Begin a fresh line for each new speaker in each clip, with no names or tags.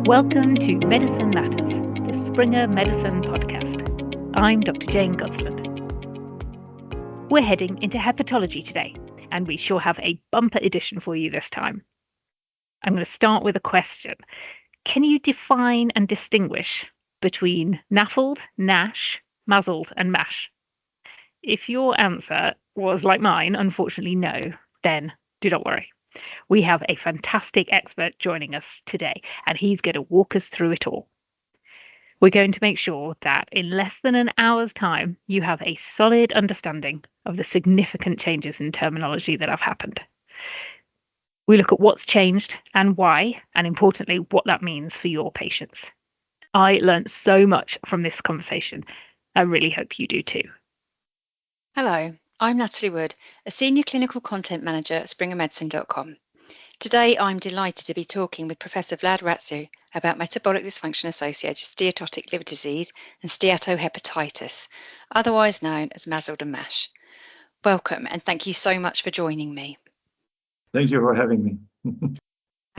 Welcome to Medicine Matters, the Springer Medicine podcast. I'm Dr. Jane Gosland. We're heading into hepatology today, and we sure have a bumper edition for you this time. I'm going to start with a question. Can you define and distinguish between MASLD, NASH, MASLD and MASH? If your answer was like mine, unfortunately no, then do not worry. We have a fantastic expert joining us today, and he's going to walk us through it all. We're going to make sure that in less than an hour's time, you have a solid understanding of the significant changes in terminology that have happened. We look at what's changed and why, and importantly, what that means for your patients. I learned so much from this conversation. I really hope you do too.
Hello, I'm Natalie Wood, a Senior Clinical Content Manager at springermedicine.com. Today I'm delighted to be talking with Professor Vlad Ratziu about metabolic dysfunction-associated steatotic liver disease and steatohepatitis, otherwise known as MASLD and MASH. Welcome and thank you so much for joining me.
Thank you for having me.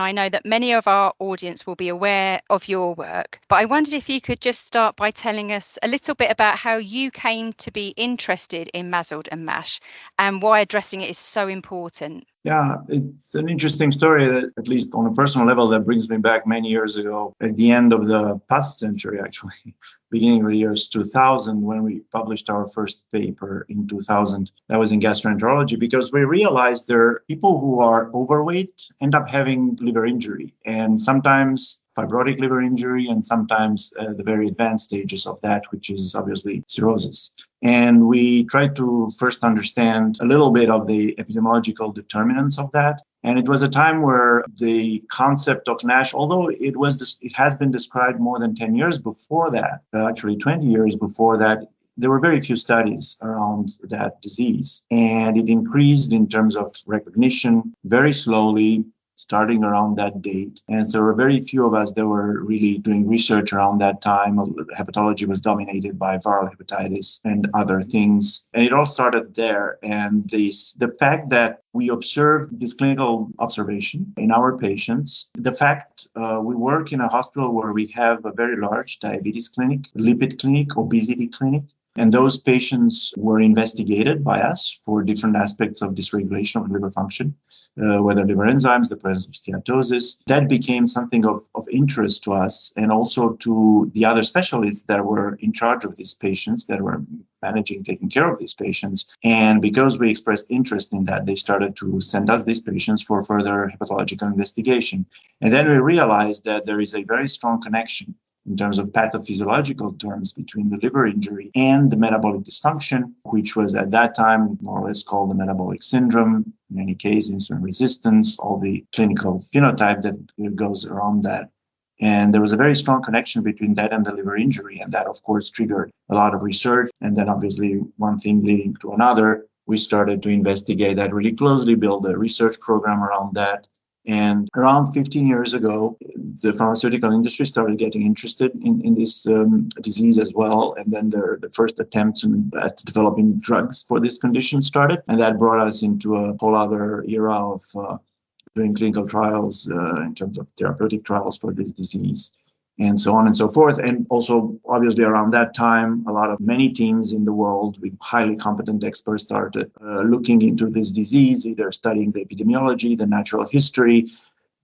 I know that many of our audience will be aware of your work, but I wondered if you could just start by telling us a little bit about how you came to be interested in MASLD and MASH and why addressing it is so important.
Yeah, it's an interesting story that, at least on a personal level, that brings me back many years ago, at the end of the past century, actually, beginning of the years 2000, when we published our first paper in 2000. That was in gastroenterology, because we realized there are people who are overweight end up having liver injury, and sometimes fibrotic liver injury, and sometimes the very advanced stages of that, which is obviously cirrhosis. And we tried to first understand a little bit of the epidemiological determinants of that. And it was a time where the concept of NASH, although it has been described more than 10 years before that, actually 20 years before that, there were very few studies around that disease. And it increased in terms of recognition very slowly, starting around that date. And so there were very few of us that were really doing research around that time. Hepatology was dominated by viral hepatitis and other things. And it all started there. And the fact that we observed this clinical observation in our patients, the fact we work in a hospital where we have a very large diabetes clinic, lipid clinic, obesity clinic, and those patients were investigated by us for different aspects of dysregulation of liver function, whether liver enzymes, the presence of steatosis. That became something of interest to us and also to the other specialists that were in charge of these patients, that were taking care of these patients. And because we expressed interest in that, they started to send us these patients for further hepatological investigation. And then we realized that there is a very strong connection in terms of pathophysiological terms between the liver injury and the metabolic dysfunction, which was at that time more or less called the metabolic syndrome, in any case, insulin resistance, all the clinical phenotype that goes around that. And there was a very strong connection between that and the liver injury. And that, of course, triggered a lot of research. And then obviously one thing leading to another, we started to investigate that really closely, build a research program around that. And around 15 years ago, the pharmaceutical industry started getting interested in this disease as well. And then the first attempts at developing drugs for this condition started. And that brought us into a whole other era of doing clinical trials in terms of therapeutic trials for this disease, and so on and so forth. And also, obviously, around that time, many teams in the world with highly competent experts started looking into this disease, either studying the epidemiology, the natural history,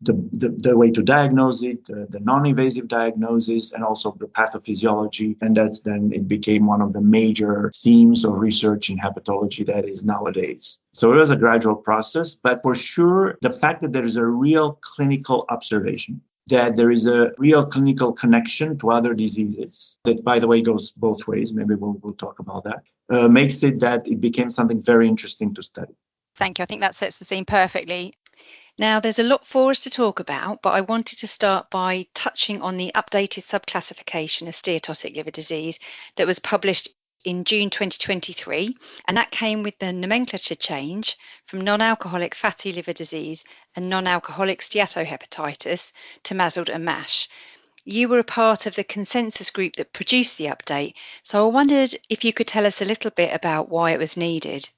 the way to diagnose it, the non-invasive diagnosis, and also the pathophysiology. And it became one of the major themes of research in hepatology that is nowadays. So it was a gradual process, but for sure, the fact that there is a real clinical observation, that there is a real clinical connection to other diseases, that, by the way, goes both ways, maybe we'll talk about that, makes it that it became something very interesting to study.
Thank you. I think that sets the scene perfectly. Now, there's a lot for us to talk about, but I wanted to start by touching on the updated subclassification of steatotic liver disease that was published in June 2023, and that came with the nomenclature change from non-alcoholic fatty liver disease and non-alcoholic steatohepatitis to MASLD and MASH. You were a part of the consensus group that produced the update, so I wondered if you could tell us a little bit about why it was needed.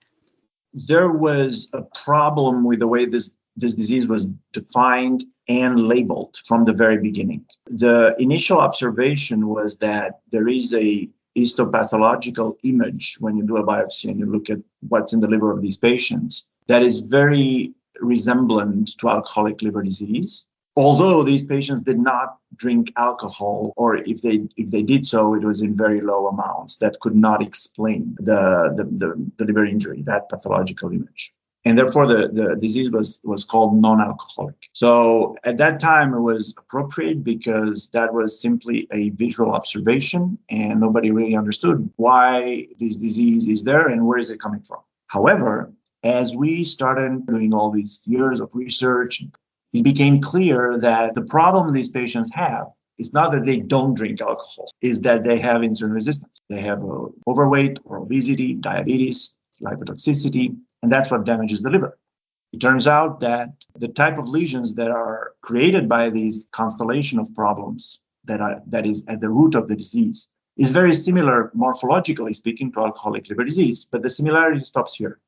There was a problem with the way this this disease was defined and labeled from the very beginning. The initial observation was that there is a histopathological image when you do a biopsy and you look at what's in the liver of these patients that is very resemblant to alcoholic liver disease. Although these patients did not drink alcohol, or if they did so, it was in very low amounts that could not explain the liver injury, that pathological image. And therefore, the disease was called non-alcoholic. So at that time, it was appropriate because that was simply a visual observation and nobody really understood why this disease is there and where is it coming from. However, as we started doing all these years of research, it became clear that the problem these patients have is not that they don't drink alcohol, is that they have insulin resistance. They have overweight or obesity, diabetes, lipotoxicity, and that's what damages the liver. It turns out that the type of lesions that are created by these constellation of problems that is at the root of the disease is very similar, morphologically speaking, to alcoholic liver disease, but the similarity stops here.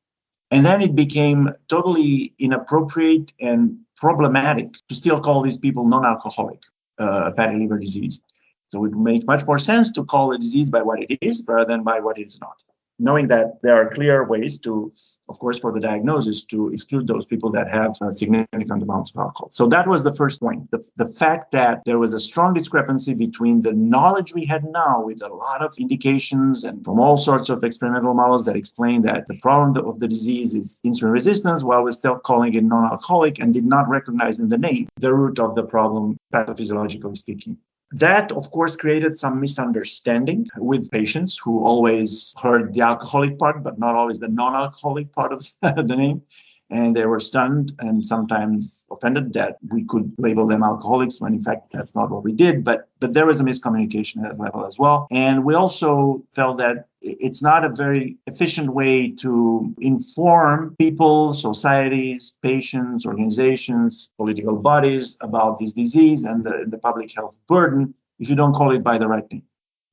And then it became totally inappropriate and problematic to still call these people non-alcoholic fatty liver disease. So it would make much more sense to call a disease by what it is rather than by what it is not. Knowing that there are clear ways to, of course, for the diagnosis, to exclude those people that have significant amounts of alcohol. So that was the first point. The fact that there was a strong discrepancy between the knowledge we had now with a lot of indications and from all sorts of experimental models that explain that the problem of the disease is insulin resistance, while we're still calling it non-alcoholic and did not recognize in the name the root of the problem, pathophysiologically speaking. That, of course, created some misunderstanding with patients who always heard the alcoholic part, but not always the non-alcoholic part of the name. And they were stunned and sometimes offended that we could label them alcoholics when, in fact, that's not what we did. But there was a miscommunication at that level as well. And we also felt that it's not a very efficient way to inform people, societies, patients, organizations, political bodies about this disease and the public health burden if you don't call it by the right name.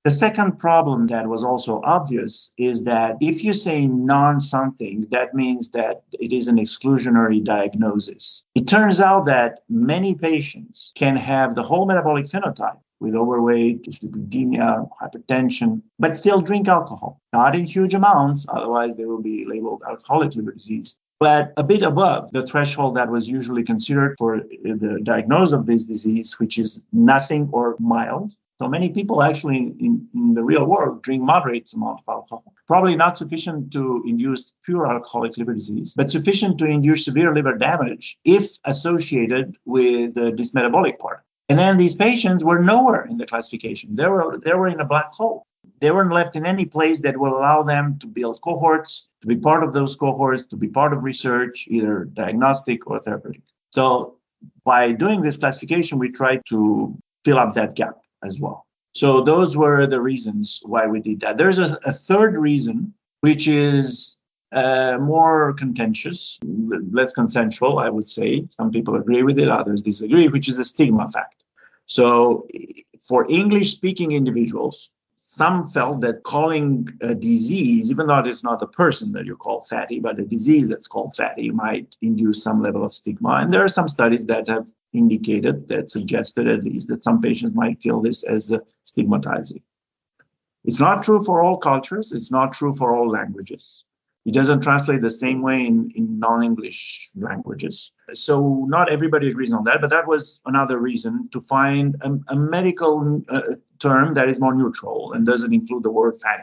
The second problem that was also obvious is that if you say non-something, that means that it is an exclusionary diagnosis. It turns out that many patients can have the whole metabolic phenotype with overweight, dyslipidemia, hypertension, but still drink alcohol. Not in huge amounts, otherwise they will be labeled alcoholic liver disease, but a bit above the threshold that was usually considered for the diagnosis of this disease, which is nothing or mild. So many people actually in the real world drink moderate amount of alcohol. Probably not sufficient to induce pure alcoholic liver disease, but sufficient to induce severe liver damage if associated with this metabolic part. And then these patients were nowhere in the classification. They were in a black hole. They weren't left in any place that will allow them to build cohorts, to be part of those cohorts, to be part of research, either diagnostic or therapeutic. So by doing this classification, we tried to fill up that gap as well. So those were the reasons why we did that. There's a third reason, which is more contentious, less consensual, I would say. Some people agree with it, others disagree, which is a stigma fact. So for English-speaking individuals, some felt that calling a disease, even though it's not a person that you call fatty, but a disease that's called fatty might induce some level of stigma. And there are some studies that have indicated, that suggested at least, that some patients might feel this as stigmatizing. It's not true for all cultures. It's not true for all languages. It doesn't translate the same way in non-English languages. So not everybody agrees on that, but that was another reason to find a medical term that is more neutral and doesn't include the word fatty.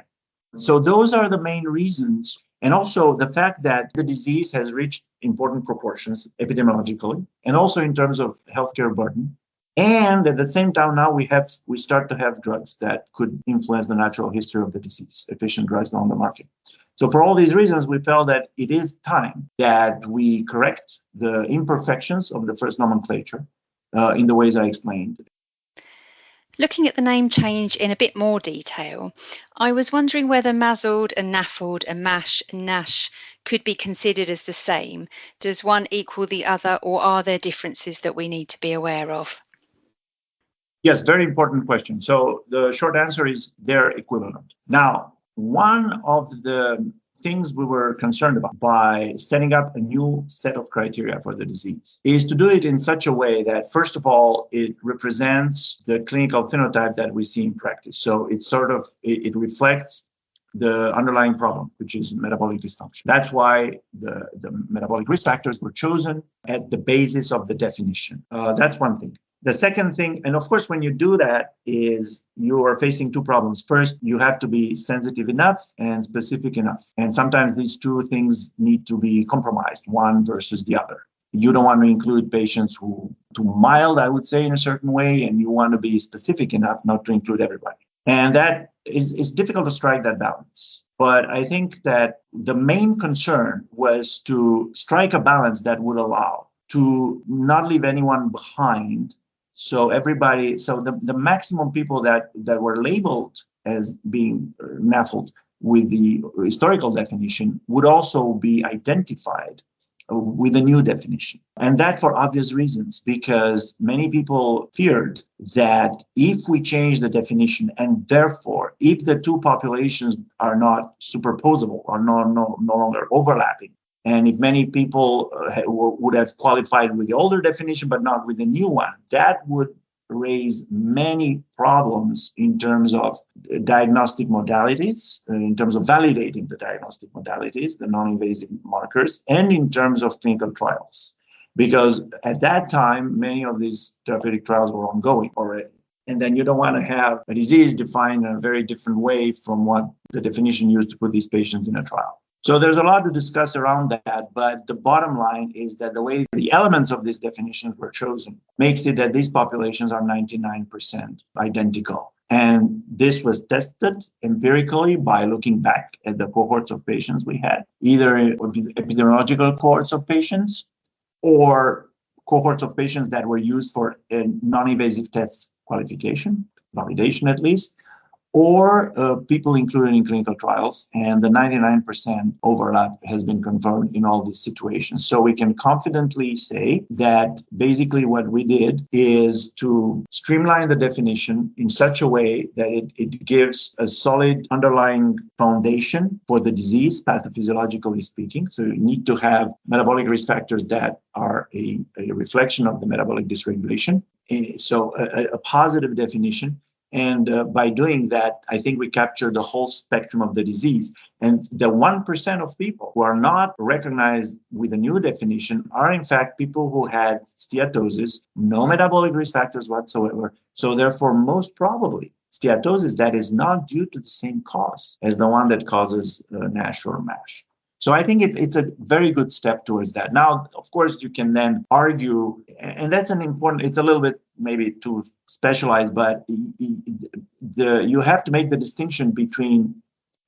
So those are the main reasons. And also the fact that the disease has reached important proportions epidemiologically and also in terms of healthcare burden. And at the same time, now we start to have drugs that could influence the natural history of the disease, efficient drugs on the market. So for all these reasons, we felt that it is time that we correct the imperfections of the first nomenclature in the ways I explained.
Looking at the name change in a bit more detail, I was wondering whether MASLD and MASLD and MASH and NASH could be considered as the same. Does one equal the other, or are there differences that we need to be aware of?
Yes, very important question. So the short answer is they're equivalent. Now, one of the things we were concerned about by setting up a new set of criteria for the disease is to do it in such a way that, first of all, it represents the clinical phenotype that we see in practice. So it reflects the underlying problem, which is metabolic dysfunction. That's why the metabolic risk factors were chosen at the basis of the definition. That's one thing. The second thing, and of course, when you do that, is you are facing two problems. First, you have to be sensitive enough and specific enough. And sometimes these two things need to be compromised, one versus the other. You don't want to include patients who too mild, I would say, in a certain way, and you want to be specific enough not to include everybody. And that is difficult to strike that balance. But I think that the main concern was to strike a balance that would allow to not leave anyone behind. So the maximum people that were labeled as being NAFLD with the historical definition would also be identified with a new definition. And that for obvious reasons, because many people feared that if we change the definition and therefore if the two populations are not superposable or no longer overlapping, and if many people would have qualified with the older definition but not with the new one, that would raise many problems in terms of diagnostic modalities, in terms of validating the diagnostic modalities, the non-invasive markers, and in terms of clinical trials. Because at that time, many of these therapeutic trials were ongoing already. And then you don't want to have a disease defined in a very different way from what the definition used to put these patients in a trial. So there's a lot to discuss around that, but the bottom line is that the way the elements of these definitions were chosen makes it that these populations are 99% identical. And this was tested empirically by looking back at the cohorts of patients we had, either epidemiological cohorts of patients or cohorts of patients that were used for a non-invasive test qualification, validation at least, or people included in clinical trials, and the 99% overlap has been confirmed in all these situations. So we can confidently say that basically what we did is to streamline the definition in such a way that it gives a solid underlying foundation for the disease, pathophysiologically speaking. So you need to have metabolic risk factors that are a reflection of the metabolic dysregulation. So a positive definition. And by doing that, I think we capture the whole spectrum of the disease. And the 1% of people who are not recognized with the new definition are, in fact, people who had steatosis, no metabolic risk factors whatsoever. So therefore, most probably, steatosis that is not due to the same cause as the one that causes NASH or MASH. So I think it's a very good step towards that. Now, of course, you can then argue, and that's it's a little bit maybe too specialized, but you have to make the distinction between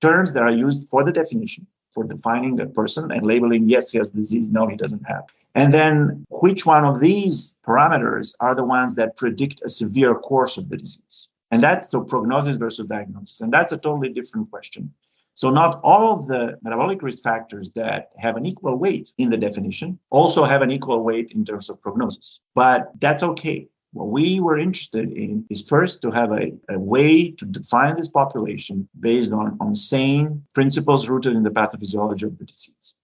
terms that are used for the definition, for defining a person and labeling, yes, he has disease, no, he doesn't have. And then which one of these parameters are the ones that predict a severe course of the disease? And that's the prognosis versus diagnosis. And that's a totally different question. So not all of the metabolic risk factors that have an equal weight in the definition also have an equal weight in terms of prognosis. But that's okay. What we were interested in is first to have a way to define this population based on sane principles rooted in the pathophysiology of the disease.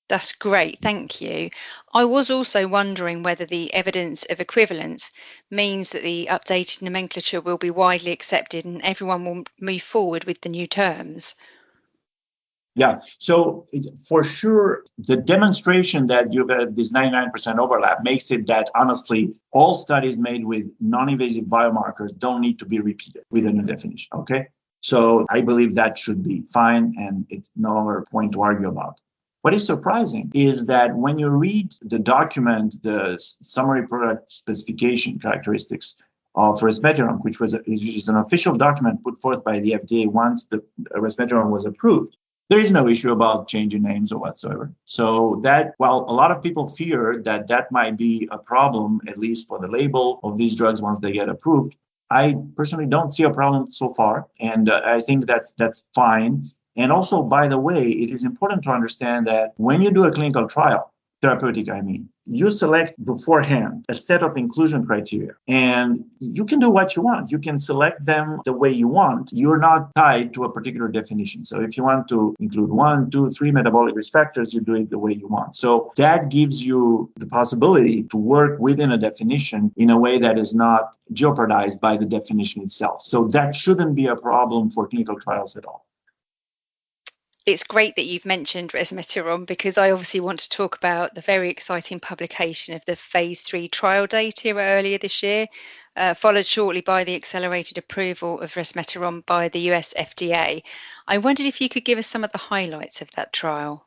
That's great, thank you. I was also wondering whether the evidence of equivalence means that the updated nomenclature will be widely accepted and everyone will move forward with the new terms.
Yeah, so for sure, the demonstration that you have this 99% overlap makes it that, honestly, all studies made with non-invasive biomarkers don't need to be repeated within a definition, okay? So I believe that should be fine, and it's no longer a point to argue about. What is surprising is that when you read the document, the summary product specification characteristics of resmetirom, which is an official document put forth by the FDA once the resmetirom was approved, there is no issue about changing names or whatsoever. So that, while a lot of people fear that that might be a problem, at least for the label of these drugs once they get approved, I personally don't see a problem so far. And I think that's fine. And also, by the way, it is important to understand that when you do a clinical trial, therapeutic, you select beforehand a set of inclusion criteria, and you can do what you want. You can select them the way you want. You're not tied to a particular definition. So if you want to include 1, 2, 3 metabolic risk factors, you do it the way you want. So that gives you the possibility to work within a definition in a way that is not jeopardized by the definition itself. So that shouldn't be a problem for clinical trials at all.
It's great that you've mentioned resmetirom, because I obviously want to talk about the very exciting publication of the phase 3 trial data earlier this year, followed shortly by the accelerated approval of resmetirom by the US FDA. I wondered if you could give us some of the highlights of that trial.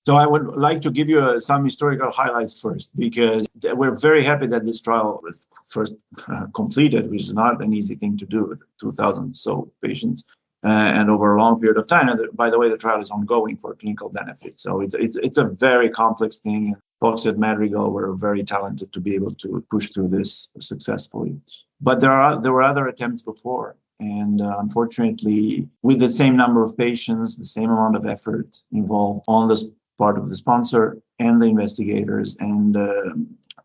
So I would like to give you some historical highlights first, because we're very happy that this trial was first completed, which is not an easy thing to do with 2,000 so patients. And over a long period of time. And by the way, the trial is ongoing for clinical benefit. So it's a very complex thing. Folks at Madrigal were very talented to be able to push through this successfully. But there were other attempts before. And unfortunately, with the same number of patients, the same amount of effort involved on this part of the sponsor and the investigators, and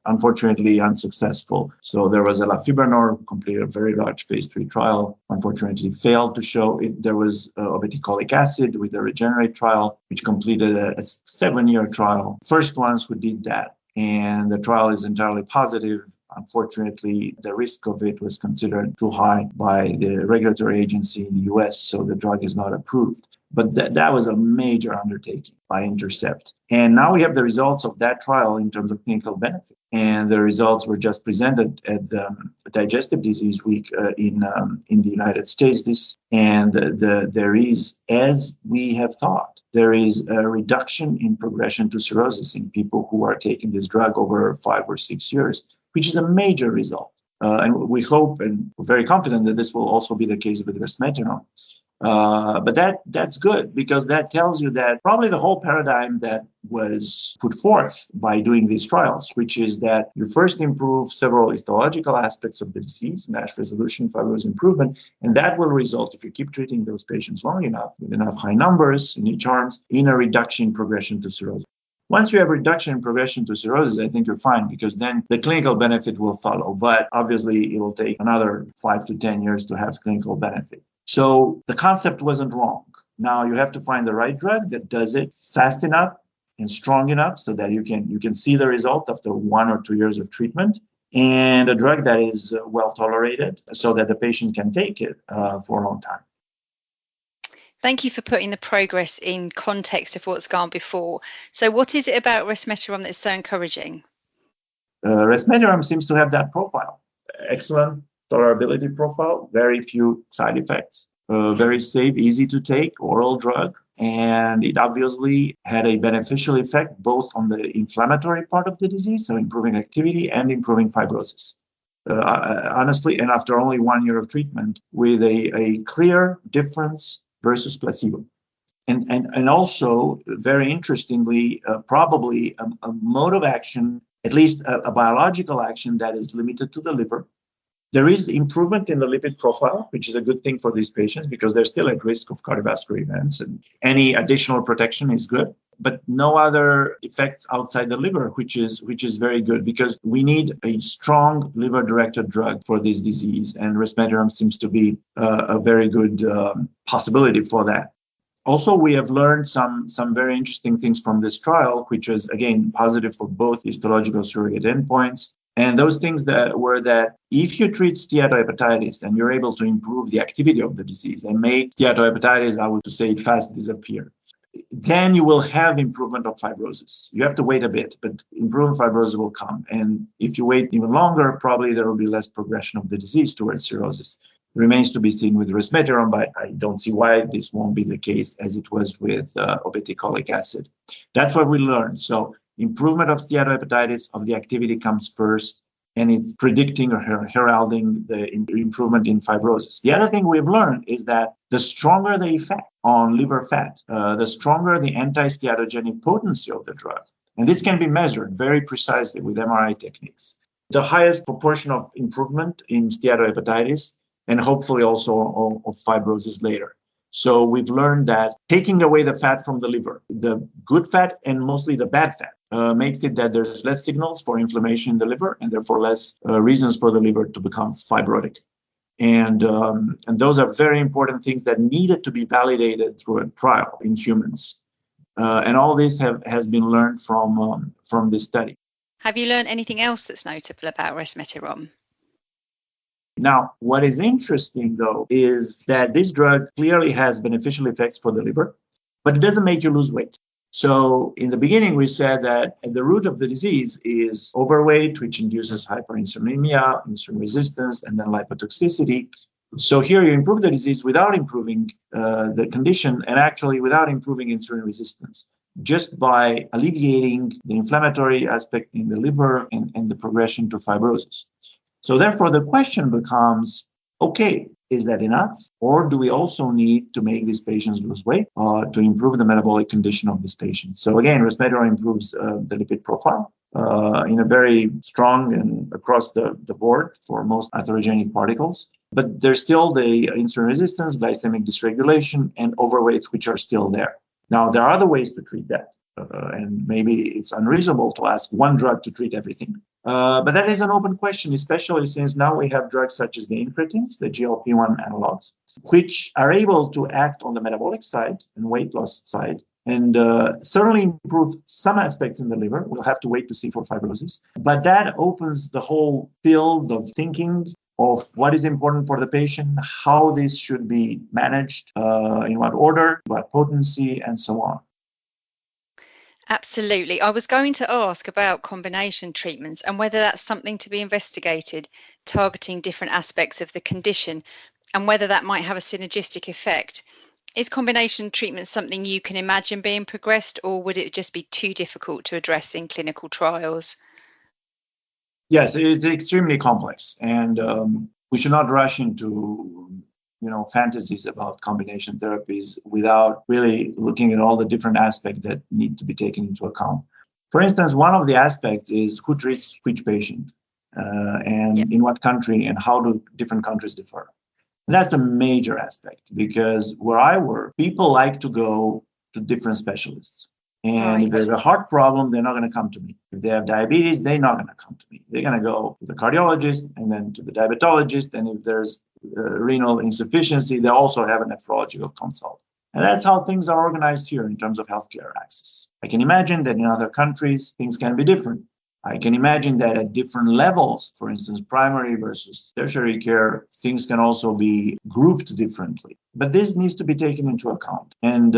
unfortunately unsuccessful. So there was elafibranor, completed a very large phase 3 trial, unfortunately failed to show it. There was obeticholic acid with the Regenerate trial, which completed a 7-year trial. First ones who did that. And the trial is entirely positive. Unfortunately, the risk of it was considered too high by the regulatory agency in the US, so the drug is not approved. But that was a major undertaking by Intercept. And now we have the results of that trial in terms of clinical benefit. And the results were just presented at the Digestive Disease Week in the United States. There is, as we have thought, there is a reduction in progression to cirrhosis in people who are taking this drug over 5 or 6 years, which is a major result. And we hope and we're very confident that this will also be the case with resmetirom. But that's good, because that tells you that probably the whole paradigm that was put forth by doing these trials, which is that you first improve several histological aspects of the disease, NASH resolution, fibrosis improvement, and that will result, if you keep treating those patients long enough, with enough high numbers in each arms, in a reduction in progression to cirrhosis. Once you have reduction in progression to cirrhosis, I think you're fine, because then the clinical benefit will follow. But obviously, it will take another 5 to 10 years to have clinical benefit. So the concept wasn't wrong. Now you have to find the right drug that does it fast enough and strong enough so that you can see the result after 1 or 2 years of treatment, and a drug that is well tolerated so that the patient can take it for a long time.
Thank you for putting the progress in context of what's gone before. So what is it about resmetirom that's so encouraging?
Resmetirom seems to have that profile. Excellent tolerability profile, very few side effects, very safe, easy to take oral drug. And it obviously had a beneficial effect both on the inflammatory part of the disease, so improving activity and improving fibrosis. Honestly, and after only 1 year of treatment, with a clear difference versus placebo. And also, very interestingly, probably a mode of action, at least a biological action that is limited to the liver. There is improvement in the lipid profile, which is a good thing for these patients because they're still at risk of cardiovascular events, and any additional protection is good. But no other effects outside the liver, which is very good, because we need a strong liver-directed drug for this disease, and resmetirom seems to be a very good possibility for that. Also, we have learned some very interesting things from this trial, which is, again, positive for both histological surrogate endpoints. And those things that if you treat steatohepatitis and you're able to improve the activity of the disease and make steatohepatitis, I would say it fast disappear, then you will have improvement of fibrosis. You have to wait a bit, but improvement fibrosis will come. And if you wait even longer, probably there will be less progression of the disease towards cirrhosis. Remains to be seen with resmetirom, but I don't see why this won't be the case as it was with obeticholic acid. That's what we learned. So improvement of steatohepatitis, of the activity, comes first, and it's predicting or heralding the improvement in fibrosis. The other thing we've learned is that the stronger the effect on liver fat, the stronger the anti-steatogenic potency of the drug. And this can be measured very precisely with MRI techniques. The highest proportion of improvement in steatohepatitis, and hopefully also of fibrosis later. So we've learned that taking away the fat from the liver, the good fat and mostly the bad fat, makes it that there's less signals for inflammation in the liver and therefore less reasons for the liver to become fibrotic. And those are very important things that needed to be validated through a trial in humans. And all this has been learned from this study.
Have you learned anything else that's notable about resmetirom?
Now, what is interesting, though, is that this drug clearly has beneficial effects for the liver, but it doesn't make you lose weight. So in the beginning, we said that at the root of the disease is overweight, which induces hyperinsulinemia, insulin resistance, and then lipotoxicity. So here you improve the disease without improving the condition and actually without improving insulin resistance, just by alleviating the inflammatory aspect in the liver and the progression to fibrosis. So therefore, the question becomes, okay, is that enough? Or do we also need to make these patients lose weight to improve the metabolic condition of this patient? So again, resmetirom improves the lipid profile in a very strong and across the board for most atherogenic particles. But there's still the insulin resistance, glycemic dysregulation, and overweight, which are still there. Now, there are other ways to treat that. And maybe it's unreasonable to ask one drug to treat everything. But that is an open question, especially since now we have drugs such as the incretins, the GLP-1 analogs, which are able to act on the metabolic side and weight loss side, and certainly improve some aspects in the liver. We'll have to wait to see for fibrosis. But that opens the whole field of thinking of what is important for the patient, how this should be managed, in what order, what potency, and so on.
Absolutely. I was going to ask about combination treatments and whether that's something to be investigated, targeting different aspects of the condition, and whether that might have a synergistic effect. Is combination treatment something you can imagine being progressed, or would it just be too difficult to address in clinical trials?
Yes, it's extremely complex, and we should not rush into fantasies about combination therapies without really looking at all the different aspects that need to be taken into account. For instance, one of the aspects is who treats which patient and in what country, and how do different countries differ. And that's a major aspect, because where I work, people like to go to different specialists. And if there's a heart problem, they're not going to come to me. If they have diabetes, they're not going to come to me. They're going to go to the cardiologist and then to the diabetologist. And if there's renal insufficiency, they also have a nephrological consult. And that's how things are organized here in terms of healthcare access. I can imagine that in other countries, things can be different. I can imagine that at different levels, for instance, primary versus tertiary care, things can also be grouped differently. But this needs to be taken into account. And,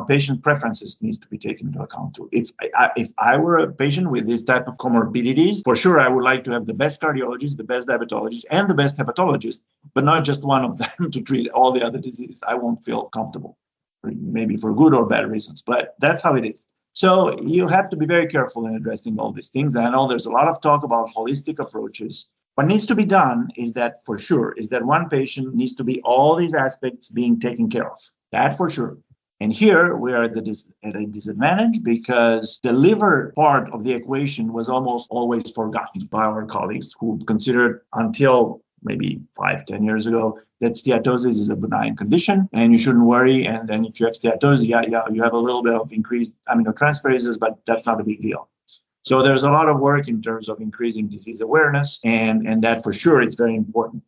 patient preferences needs to be taken into account too. If I were a patient with this type of comorbidities, for sure, I would like to have the best cardiologist, the best diabetologist, and the best hepatologist, but not just one of them to treat all the other diseases. I won't feel comfortable, maybe for good or bad reasons, but that's how it is. So you have to be very careful in addressing all these things. I know there's a lot of talk about holistic approaches. What needs to be done is that, for sure, is that one patient needs to be all these aspects being taken care of. That for sure. And here we are at a disadvantage because the liver part of the equation was almost always forgotten by our colleagues who considered until maybe 5-10 years ago that steatosis is a benign condition and you shouldn't worry. And then if you have steatosis, you have a little bit of increased aminotransferases, but that's not a big deal. So there's a lot of work in terms of increasing disease awareness, and that for sure is very important.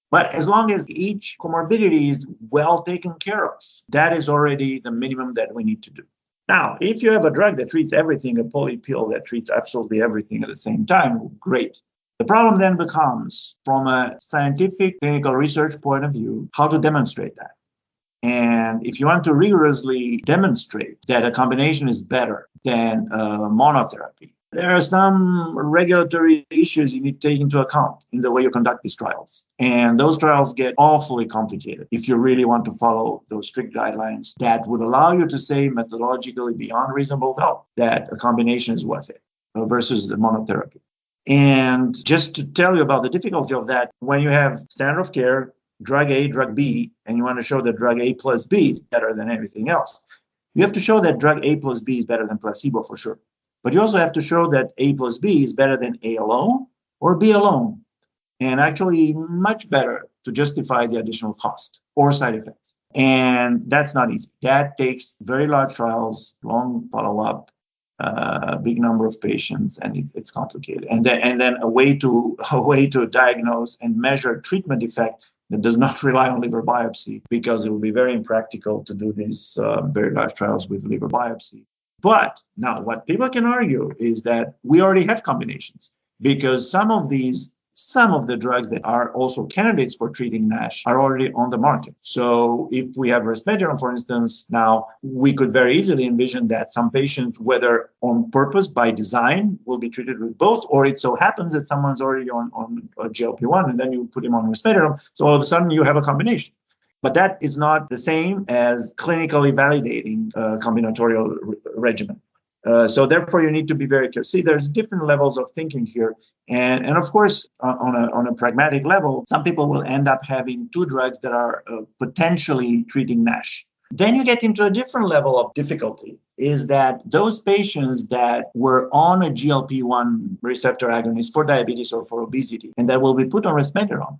But as long as each comorbidity is well taken care of, that is already the minimum that we need to do. Now, if you have a drug that treats everything, a poly pill that treats absolutely everything at the same time, great. The problem then becomes, from a scientific clinical research point of view, how to demonstrate that. And if you want to rigorously demonstrate that a combination is better than monotherapy, there are some regulatory issues you need to take into account in the way you conduct these trials. And those trials get awfully complicated if you really want to follow those strict guidelines that would allow you to say methodologically beyond reasonable doubt that a combination is worth it versus the monotherapy. And just to tell you about the difficulty of that, when you have standard of care, drug A, drug B, and you want to show that drug A plus B is better than everything else, you have to show that drug A plus B is better than placebo for sure. But you also have to show that A plus B is better than A alone or B alone, and actually much better to justify the additional cost or side effects. And that's not easy. That takes very large trials, long follow-up, big number of patients, and it's complicated. And then a way to diagnose and measure treatment effect that does not rely on liver biopsy, because it will be very impractical to do these very large trials with liver biopsy. But now what people can argue is that we already have combinations, because some of the drugs that are also candidates for treating NASH are already on the market. So if we have resmetirom, for instance, now we could very easily envision that some patients, whether on purpose by design, will be treated with both, or it so happens that someone's already on a GLP-1 and then you put him on resmetirom. So all of a sudden you have a combination. But that is not the same as clinically validating a combinatorial regimen. So therefore, you need to be very careful. See, there's different levels of thinking here. And of course, on a pragmatic level, some people will end up having two drugs that are potentially treating NASH. Then you get into a different level of difficulty, is that those patients that were on a GLP-1 receptor agonist for diabetes or for obesity, and that will be put on resmetirom,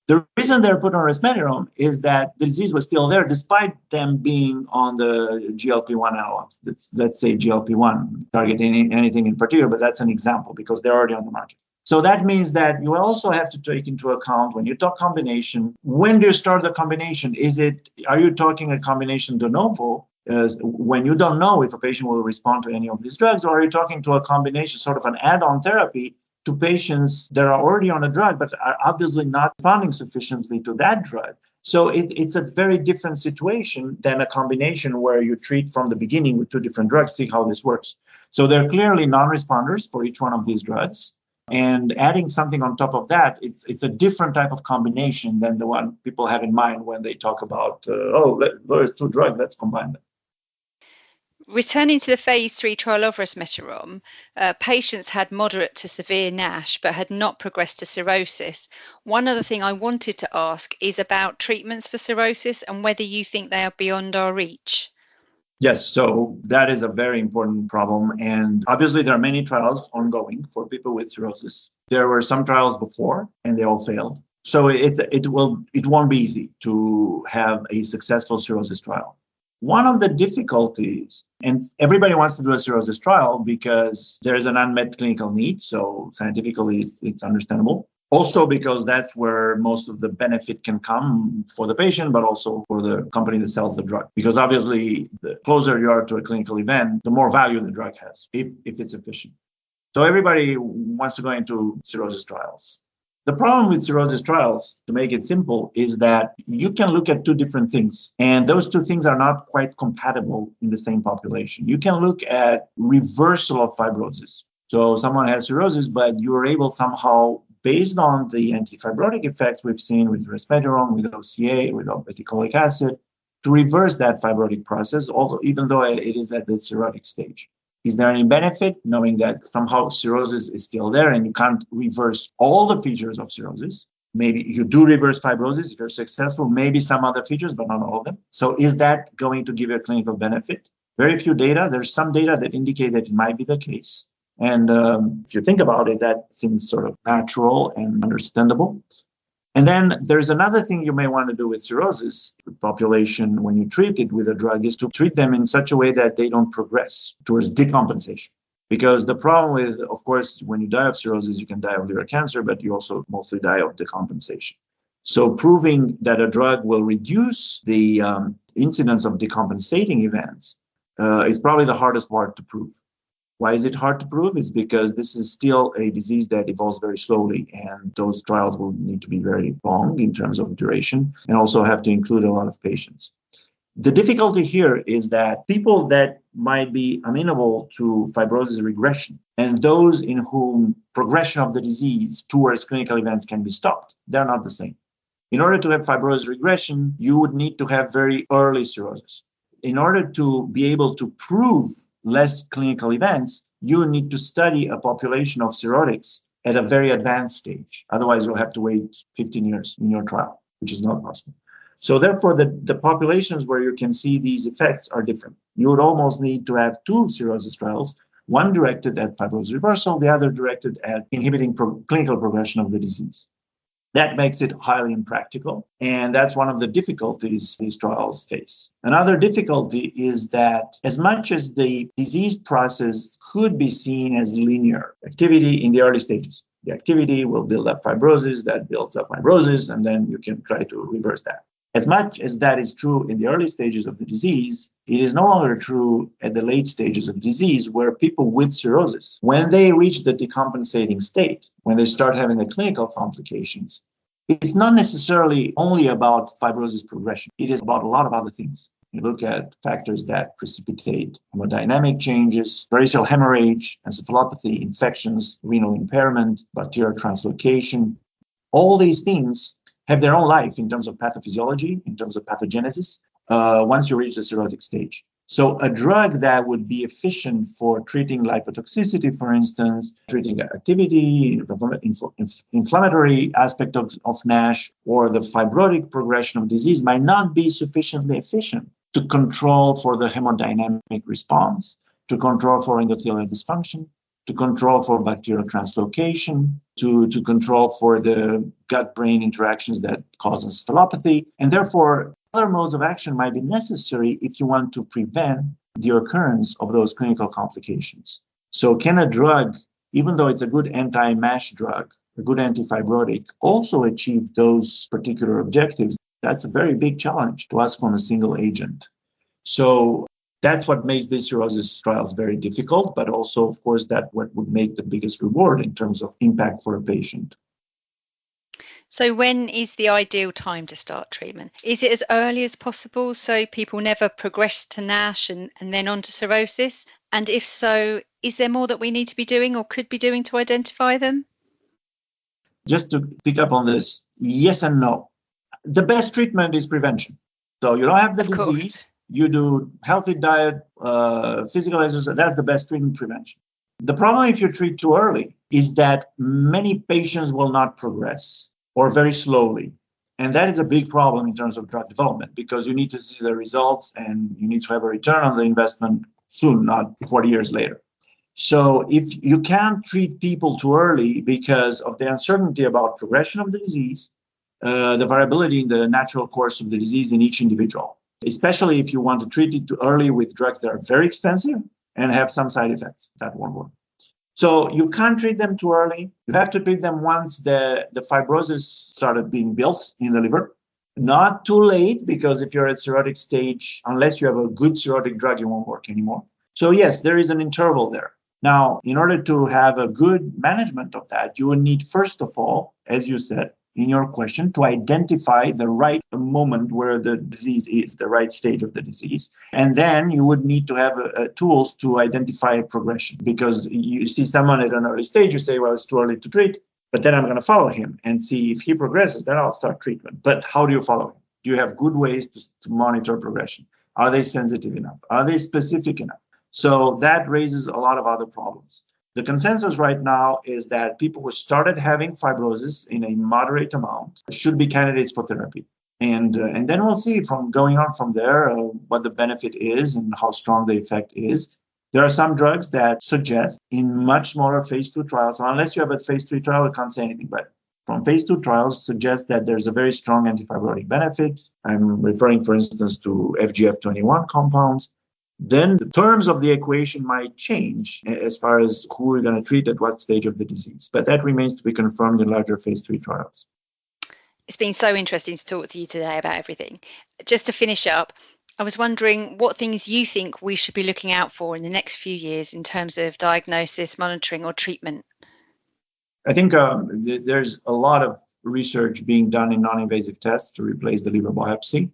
the reason they're put on resmetirom is that the disease was still there despite them being on the GLP-1 analogs. Let's say GLP-1, targeting anything in particular, but that's an example because they're already on the market. So that means that you also have to take into account when you talk combination, when do you start the combination? Are you talking a combination de novo, when you don't know if a patient will respond to any of these drugs, or are you talking to a combination, sort of an add-on therapy to patients that are already on a drug but are obviously not responding sufficiently to that drug? So it's a very different situation than a combination where you treat from the beginning with two different drugs, see how this works. So they're clearly non-responders for each one of these drugs. And adding something on top of that, it's a different type of combination than the one people have in mind when they talk about, there's two drugs, let's combine them.
Returning to the phase 3 trial of resmetirom, patients had moderate to severe NASH but had not progressed to cirrhosis. One other thing I wanted to ask is about treatments for cirrhosis and whether you think they are beyond our reach.
Yes, so that is a very important problem. And obviously, there are many trials ongoing for people with cirrhosis. There were some trials before, and they all failed. So it won't be easy to have a successful cirrhosis trial. One of the difficulties, and everybody wants to do a cirrhosis trial because there is an unmet clinical need, so scientifically it's understandable. Also because that's where most of the benefit can come for the patient, but also for the company that sells the drug. Because obviously, the closer you are to a clinical event, the more value the drug has, if it's efficient. So everybody wants to go into cirrhosis trials. The problem with cirrhosis trials, to make it simple, is that you can look at two different things, and those two things are not quite compatible in the same population. You can look at reversal of fibrosis. So someone has cirrhosis, but you are able somehow, based on the antifibrotic effects we've seen with resmetirom, with OCA, with obeticholic acid, to reverse that fibrotic process, even though it is at the cirrhotic stage. Is there any benefit knowing that somehow cirrhosis is still there and you can't reverse all the features of cirrhosis? Maybe you do reverse fibrosis if you're successful, maybe some other features, but not all of them. So is that going to give you a clinical benefit? Very few data. There's some data that indicate that it might be the case. And if you think about it, that seems sort of natural and understandable. And then there's another thing you may want to do with cirrhosis population when you treat it with a drug is to treat them in such a way that they don't progress towards decompensation. Because the problem with, of course, when you die of cirrhosis, you can die of liver cancer, but you also mostly die of decompensation. So proving that a drug will reduce the incidence of decompensating events is probably the hardest part to prove. Why is it hard to prove? It's because this is still a disease that evolves very slowly, and those trials will need to be very long in terms of duration and also have to include a lot of patients. The difficulty here is that people that might be amenable to fibrosis regression and those in whom progression of the disease towards clinical events can be stopped, they're not the same. In order to have fibrosis regression, you would need to have very early cirrhosis. In order to be able to prove less clinical events, you need to study a population of cirrhotics at a very advanced stage. Otherwise, you'll have to wait 15 years in your trial, which is not possible. So therefore, the populations where you can see these effects are different. You would almost need to have two cirrhosis trials, one directed at fibrosis reversal, the other directed at inhibiting clinical progression of the disease. That makes it highly impractical. And that's one of the difficulties these trials face. Another difficulty is that as much as the disease process could be seen as linear activity in the early stages, the activity will build up fibrosis, that builds up fibrosis, and then you can try to reverse that. As much as that is true in the early stages of the disease, it is no longer true at the late stages of disease where people with cirrhosis, when they reach the decompensating state, when they start having the clinical complications, it's not necessarily only about fibrosis progression. It is about a lot of other things. You look at factors that precipitate hemodynamic changes, variceal hemorrhage, encephalopathy, infections, renal impairment, bacterial translocation. All these things have their own life in terms of pathophysiology, in terms of pathogenesis, once you reach the cirrhotic stage. So a drug that would be efficient for treating lipotoxicity, for instance, treating activity, inflammatory aspect of NASH, or the fibrotic progression of disease might not be sufficiently efficient to control for the hemodynamic response, to control for endothelial dysfunction, to control for bacterial translocation, to control for the gut-brain interactions that cause encephalopathy. And therefore, other modes of action might be necessary if you want to prevent the occurrence of those clinical complications. So can a drug, even though it's a good anti-MASH drug, a good antifibrotic, also achieve those particular objectives? That's a very big challenge to us from a single agent. So that's what makes these cirrhosis trials very difficult, but also, of course, that what would make the biggest reward in terms of impact for a patient.
So when is the ideal time to start treatment? Is it as early as possible so people never progress to NASH and then on to cirrhosis? And if so, is there more that we need to be doing or could be doing to identify them?
Just to pick up on this, yes and no. The best treatment is prevention. So you don't have the disease. You do healthy diet, physical exercise. That's the best treatment, prevention. The problem if you treat too early is that many patients will not progress or very slowly. And that is a big problem in terms of drug development because you need to see the results and you need to have a return on the investment soon, not 40 years later. So if you can't treat people too early because of the uncertainty about progression of the disease, the variability in the natural course of the disease in each individual, especially if you want to treat it too early with drugs that are very expensive and have some side effects, that won't work. So you can't treat them too early. You have to treat them once the fibrosis started being built in the liver. Not too late, because if you're at cirrhotic stage, unless you have a good cirrhotic drug, it won't work anymore. So yes, there is an interval there. Now, in order to have a good management of that, you will need, first of all, as you said, in your question, to identify the right moment where the disease is, the right stage of the disease. And then you would need to have tools to identify progression, because you see someone at an early stage, you say, well, it's too early to treat, but then I'm going to follow him and see if he progresses, then I'll start treatment. But how do you follow him? Do you have good ways to monitor progression? Are they sensitive enough? Are they specific enough? So that raises a lot of other problems. The consensus right now is that people who started having fibrosis in a moderate amount should be candidates for therapy. And then we'll see from going on from there what the benefit is and how strong the effect is. There are some drugs that suggest in much smaller phase 2 trials, unless you have a phase 3 trial, I can't say anything, but from phase 2 trials suggest that there's a very strong antifibrotic benefit. I'm referring, for instance, to FGF21 compounds. Then the terms of the equation might change as far as who we're going to treat at what stage of the disease. But that remains to be confirmed in larger phase 3 trials.
It's been so interesting to talk to you today about everything. Just to finish up, I was wondering what things you think we should be looking out for in the next few years in terms of diagnosis, monitoring, or treatment.
I think there's a lot of research being done in non-invasive tests to replace the liver biopsy,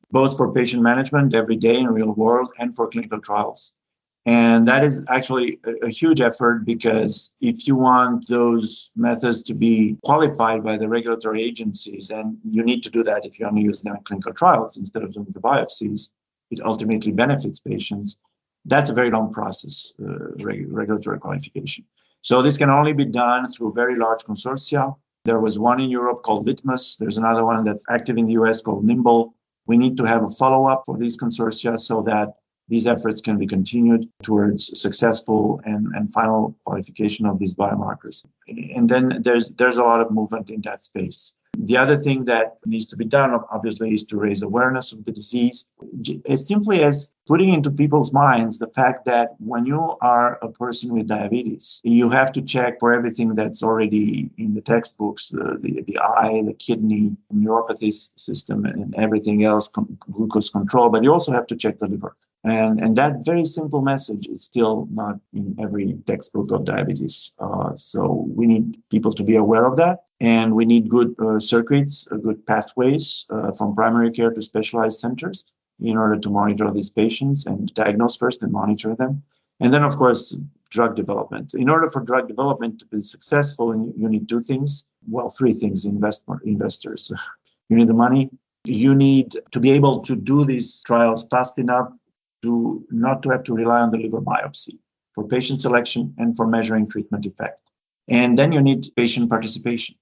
both for patient management every day in real world and for clinical trials. And that is actually a huge effort, because if you want those methods to be qualified by the regulatory agencies, and you need to do that if you only use them in clinical trials instead of doing the biopsies, it ultimately benefits patients. That's a very long process, regulatory qualification. So this can only be done through very large consortia. There was one in Europe called Litmus. There's another one that's active in the US called Nimble. We need to have a follow-up for these consortia so that these efforts can be continued towards successful and final qualification of these biomarkers. And then there's a lot of movement in that space. The other thing that needs to be done, obviously, is to raise awareness of the disease, as simply as putting into people's minds the fact that when you are a person with diabetes, you have to check for everything that's already in the textbooks, the eye, the kidney, neuropathy system, and everything else, glucose control, but you also have to check the liver. And that very simple message is still not in every textbook of diabetes. So we need people to be aware of that. And we need good circuits, good pathways from primary care to specialized centers in order to monitor these patients and diagnose first and monitor them. And then, of course, drug development. In order for drug development to be successful, you need two things. Well, three things, investors. You need the money. You need to be able to do these trials fast enough to not to have to rely on the liver biopsy for patient selection and for measuring treatment effect. And then you need patient participation.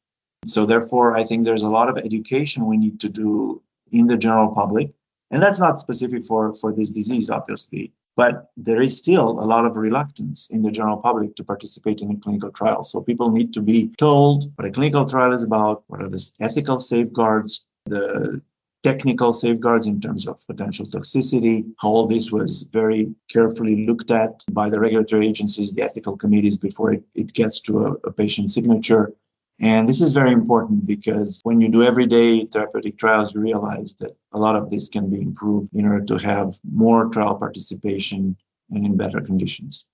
So therefore, I think there's a lot of education we need to do in the general public. And that's not specific for this disease, obviously. But there is still a lot of reluctance in the general public to participate in a clinical trial. So people need to be told what a clinical trial is about, what are the ethical safeguards, the technical safeguards in terms of potential toxicity, how all this was very carefully looked at by the regulatory agencies, the ethical committees before it gets to a patient signature. And this is very important because when you do everyday therapeutic trials, you realize that a lot of this can be improved in order to have more trial participation and in better conditions.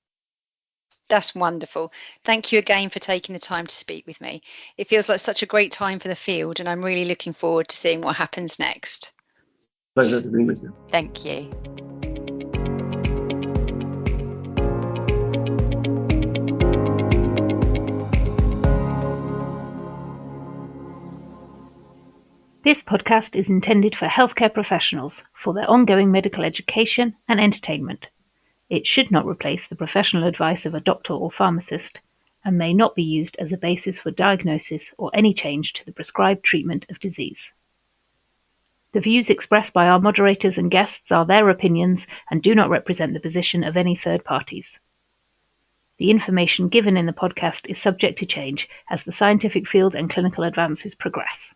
That's wonderful. Thank you again for taking the time to speak with me. It feels like such a great time for the field, and I'm really looking forward to seeing what happens next.
Pleasure to be with you.
Thank you.
This podcast is intended for healthcare professionals for their ongoing medical education and entertainment. It should not replace the professional advice of a doctor or pharmacist and may not be used as a basis for diagnosis or any change to the prescribed treatment of disease. The views expressed by our moderators and guests are their opinions and do not represent the position of any third parties. The information given in the podcast is subject to change as the scientific field and clinical advances progress.